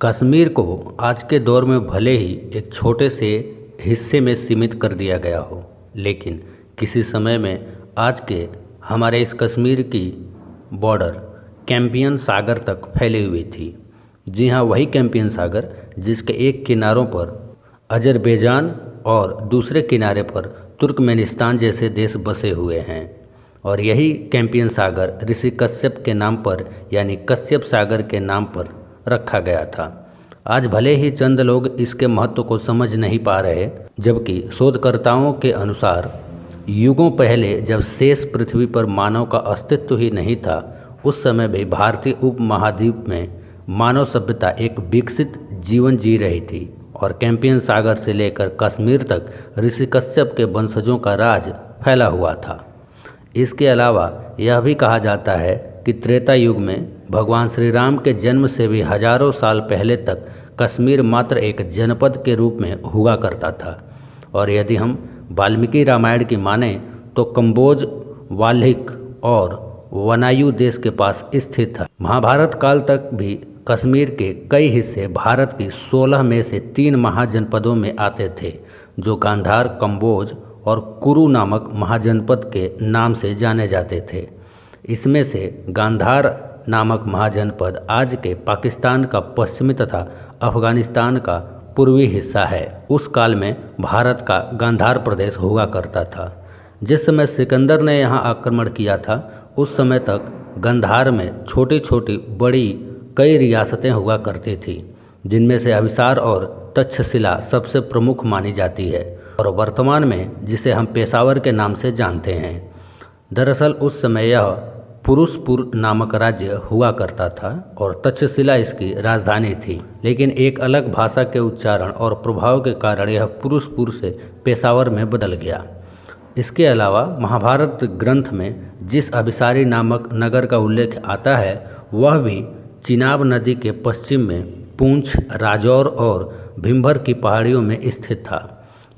कश्मीर को आज के दौर में भले ही एक छोटे से हिस्से में सीमित कर दिया गया हो, लेकिन किसी समय में आज के हमारे इस कश्मीर की बॉर्डर कैंपियन सागर तक फैली हुई थी। जी हाँ, वही कैंपियन सागर जिसके एक किनारों पर अजरबैजान और दूसरे किनारे पर तुर्कमेनिस्तान जैसे देश बसे हुए हैं। और यही कैंपियन सागर ऋषि कश्यप के नाम पर यानी कश्यप सागर के नाम पर रखा गया था। आज भले ही चंद लोग इसके महत्व को समझ नहीं पा रहे, जबकि शोधकर्ताओं के अनुसार युगों पहले जब शेष पृथ्वी पर मानव का अस्तित्व ही नहीं था, उस समय भी भारतीय उपमहाद्वीप में मानव सभ्यता एक विकसित जीवन जी रही थी और कैंपियन सागर से लेकर कश्मीर तक ऋषि कश्यप के वंशजों का राज फैला हुआ था। इसके अलावा यह भी कहा जाता है कि त्रेता युग में भगवान श्री राम के जन्म से भी हजारों साल पहले तक कश्मीर मात्र एक जनपद के रूप में हुआ करता था। और यदि हम वाल्मीकि रामायण की माने तो कम्बोज, वाल्हिक और वनायु देश के पास स्थित था। महाभारत काल तक भी कश्मीर के कई हिस्से भारत की 16 में से 3 महाजनपदों में आते थे, जो गांधार, कम्बोज और कुरु नामक महाजनपद के नाम से जाने जाते थे। इसमें से गांधार नामक महाजनपद आज के पाकिस्तान का पश्चिमी तथा अफगानिस्तान का पूर्वी हिस्सा है। उस काल में भारत का गांधार प्रदेश हुआ करता था। जिस समय सिकंदर ने यहाँ आक्रमण किया था, उस समय तक गांधार में छोटी छोटी बड़ी कई रियासतें हुआ करती थी, जिनमें से अभिसार और तक्षशिला सबसे प्रमुख मानी जाती है और वर्तमान में जिसे हम पेशावर के नाम से जानते हैं। दरअसल उस समय यह पुरुषपुर नामक राज्य हुआ करता था और तक्षशिला इसकी राजधानी थी, लेकिन एक अलग भाषा के उच्चारण और प्रभाव के कारण यह पुरुषपुर से पेशावर में बदल गया। इसके अलावा महाभारत ग्रंथ में जिस अभिसारी नामक नगर का उल्लेख आता है, वह भी चिनाब नदी के पश्चिम में पूंछ, राजौर और भीमभर की पहाड़ियों में स्थित था।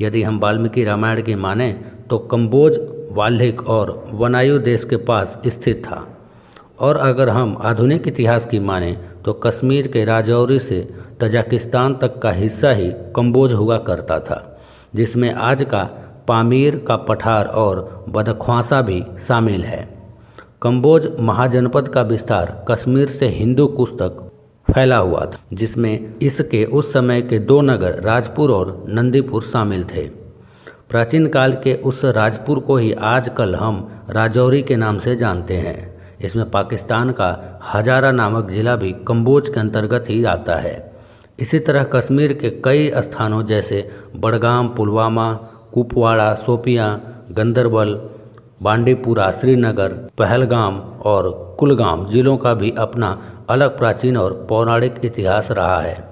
यदि हम वाल्मीकि रामायण की माने तो कम्बोज, वाल्हिक और वनायु देश के पास स्थित था। और अगर हम आधुनिक इतिहास की माने तो कश्मीर के राजौरी से तजाकिस्तान तक का हिस्सा ही कम्बोज हुआ करता था, जिसमें आज का पामीर का पठार और बदख्वासा भी शामिल है। कम्बोज महाजनपद का विस्तार कश्मीर से हिंदू कुश तक फैला हुआ था, जिसमें इसके उस समय के 2 नगर राजपुर और नंदीपुर शामिल थे। प्राचीन काल के उस राजपुर को ही आजकल हम राजौरी के नाम से जानते हैं। इसमें पाकिस्तान का हजारा नामक जिला भी कम्बोज के अंतर्गत ही आता है। इसी तरह कश्मीर के कई स्थानों जैसे बडगाम, पुलवामा, कुपवाड़ा, शोपियां, गंदरबल, बांडीपुरा, श्रीनगर, पहलगाम और कुलगाम जिलों का भी अपना अलग प्राचीन और पौराणिक इतिहास रहा है।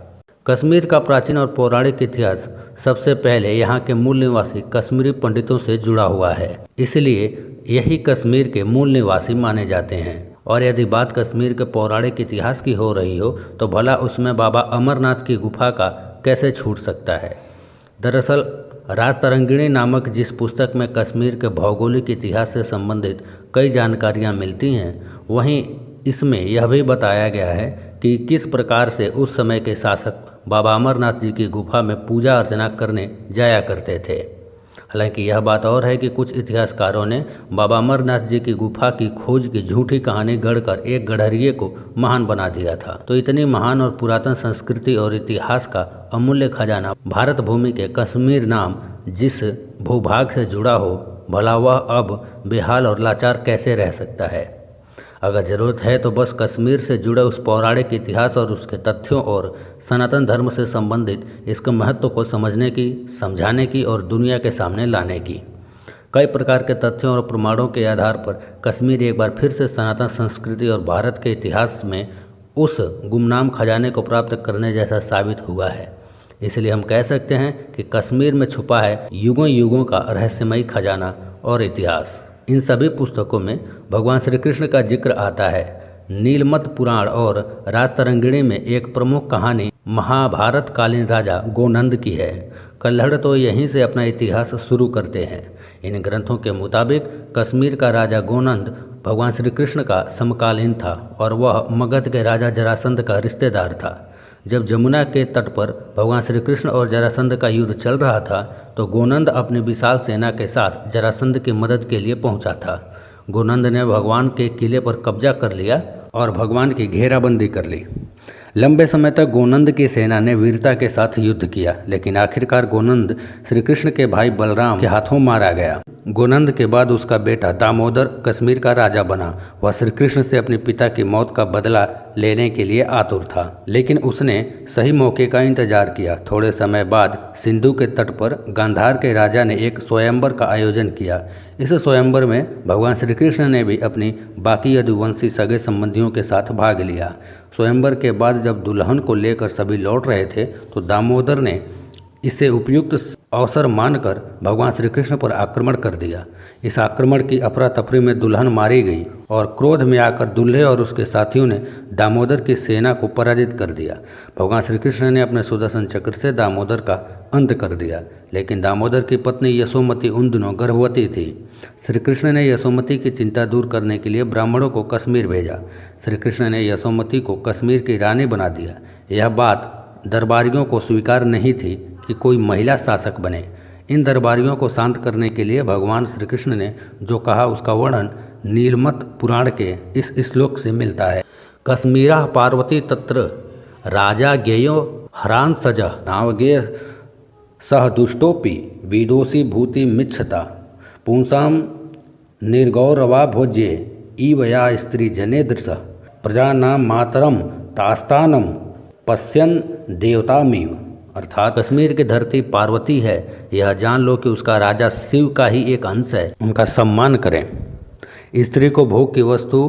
कश्मीर का प्राचीन और पौराणिक इतिहास सबसे पहले यहाँ के मूल निवासी कश्मीरी पंडितों से जुड़ा हुआ है, इसलिए यही कश्मीर के मूल निवासी माने जाते हैं। और यदि बात कश्मीर के पौराणिक इतिहास की हो रही हो तो भला उसमें बाबा अमरनाथ की गुफा का कैसे छूट सकता है। दरअसल राजतरंगिणी नामक जिस पुस्तक में कश्मीर के भौगोलिक इतिहास से संबंधित कई जानकारियाँ मिलती हैं, वहीं इसमें यह भी बताया गया है कि किस प्रकार से उस समय के शासक बाबा अमरनाथ जी की गुफा में पूजा अर्चना करने जाया करते थे। हालांकि यह बात और है कि कुछ इतिहासकारों ने बाबा अमरनाथ जी की गुफा की खोज की झूठी कहानी गढ़कर एक गढ़रिये को महान बना दिया था। तो इतनी महान और पुरातन संस्कृति और इतिहास का अमूल्य खजाना भारत भूमि के कश्मीर नाम जिस भूभाग से जुड़ा हो, भला वह अब बेहाल और लाचार कैसे रह सकता है। अगर ज़रूरत है तो बस कश्मीर से जुड़े उस पौराणिक इतिहास और उसके तथ्यों और सनातन धर्म से संबंधित इसके महत्व को समझने की, समझाने की और दुनिया के सामने लाने की। कई प्रकार के तथ्यों और प्रमाणों के आधार पर कश्मीर एक बार फिर से सनातन संस्कृति और भारत के इतिहास में उस गुमनाम खजाने को प्राप्त करने जैसा साबित हुआ है। इसलिए हम कह सकते हैं कि कश्मीर में छुपा है युगों युगों का रहस्यमयी खजाना और इतिहास। इन सभी पुस्तकों में भगवान श्री कृष्ण का जिक्र आता है। नीलमत पुराण और राजतरंगिणी में एक प्रमुख कहानी महाभारत कालीन राजा गोनंद की है। कल्हड़ तो यहीं से अपना इतिहास शुरू करते हैं। इन ग्रंथों के मुताबिक कश्मीर का राजा गोनंद भगवान श्री कृष्ण का समकालीन था और वह मगध के राजा जरासंध का रिश्तेदार था। जब जमुना के तट पर भगवान श्री कृष्ण और जरासंध का युद्ध चल रहा था तो गोनंद अपनी विशाल सेना के साथ जरासंध की मदद के लिए पहुंचा था। गोनंद ने भगवान के किले पर कब्जा कर लिया और भगवान की घेराबंदी कर ली। लंबे समय तक गोनंद की सेना ने वीरता के साथ युद्ध किया, लेकिन आखिरकार गोनंद श्री कृष्ण के भाई बलराम के हाथों मारा गया। गोनंद के बाद उसका बेटा दामोदर कश्मीर का राजा बना। वह श्री कृष्ण से अपने पिता की मौत का बदला लेने के लिए आतुर था, लेकिन उसने सही मौके का इंतजार किया। थोड़े समय बाद सिंधु के तट पर गांधार के राजा ने एक स्वयंवर का आयोजन किया। इस स्वयंवर में भगवान श्री कृष्ण ने भी अपनी बाकी यदुवंशी सगे संबंधियों के साथ भाग लिया। स्वयंवर के बाद जब दुल्हन को लेकर सभी लौट रहे थे तो दामोदर ने इसे उपयुक्त अवसर मानकर भगवान श्री कृष्ण पर आक्रमण कर दिया। इस आक्रमण की अफरा तफरी में दुल्हन मारी गई और क्रोध में आकर दूल्हे और उसके साथियों ने दामोदर की सेना को पराजित कर दिया। भगवान श्री कृष्ण ने अपने सुदर्शन चक्र से दामोदर का अंत कर दिया, लेकिन दामोदर की पत्नी यशोमती उन दिनों गर्भवती थी। श्री कृष्ण ने यशोमती की चिंता दूर करने के लिए ब्राह्मणों को कश्मीर भेजा। श्री कृष्ण ने यशोमती को कश्मीर की रानी बना दिया। यह बात दरबारियों को स्वीकार नहीं थी कि कोई महिला शासक बने। इन दरबारियों को शांत करने के लिए भगवान श्री कृष्ण ने जो कहा उसका वर्णन नीलमत पुराण के इस श्लोक से मिलता है। कश्मीरा पार्वती तत्र राजा ज्ञेयो हरान सजा नावज्ञेय सह दुष्टोपि विदोषी भूति मिच्छता पुंसाम निर्गौरवा भोज्ये ईवया स्त्री जने दृश प्रजानाम मातरम तास्तानम पश्यन देवतामिव। अर्थात कश्मीर की धरती पार्वती है, यह जान लो कि उसका राजा शिव का ही एक अंश है, उनका सम्मान करें। स्त्री को भोग की वस्तु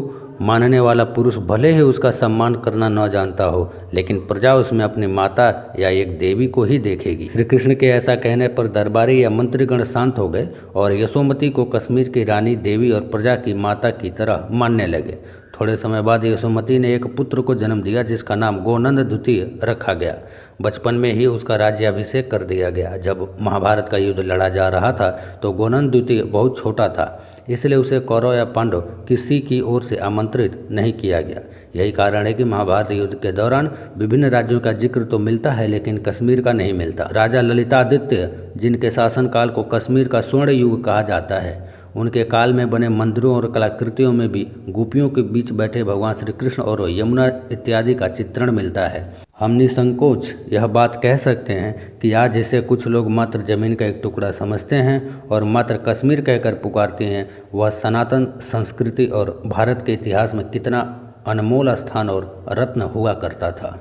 मानने वाला पुरुष भले ही उसका सम्मान करना न जानता हो, लेकिन प्रजा उसमें अपनी माता या एक देवी को ही देखेगी। श्री कृष्ण के ऐसा कहने पर दरबारी या मंत्रीगण शांत हो गए और यशोमती को कश्मीर की रानी, देवी और प्रजा की माता की तरह मानने लगे। थोड़े समय बाद यशोमती ने एक पुत्र को जन्म दिया जिसका नाम गोनंद द्वितीय रखा गया। बचपन में ही उसका राज्याभिषेक कर दिया गया। जब महाभारत का युद्ध लड़ा जा रहा था तो गोनंद द्वितीय बहुत छोटा था, इसलिए उसे कौरव या पांडव किसी की ओर से आमंत्रित नहीं किया गया। यही कारण है कि महाभारत युद्ध के दौरान विभिन्न राज्यों का जिक्र तो मिलता है, लेकिन कश्मीर का नहीं मिलता। राजा ललितादित्य, जिनके शासनकाल को कश्मीर का स्वर्ण युग कहा जाता है, उनके काल में बने मंदिरों और कलाकृतियों में भी गोपियों के बीच बैठे भगवान श्री कृष्ण और यमुना इत्यादि का चित्रण मिलता है। हम निसंकोच यह बात कह सकते हैं कि आज जैसे कुछ लोग मात्र जमीन का एक टुकड़ा समझते हैं और मात्र कश्मीर कहकर पुकारते हैं, वह सनातन संस्कृति और भारत के इतिहास में कितना अनमोल स्थान और रत्न हुआ करता था।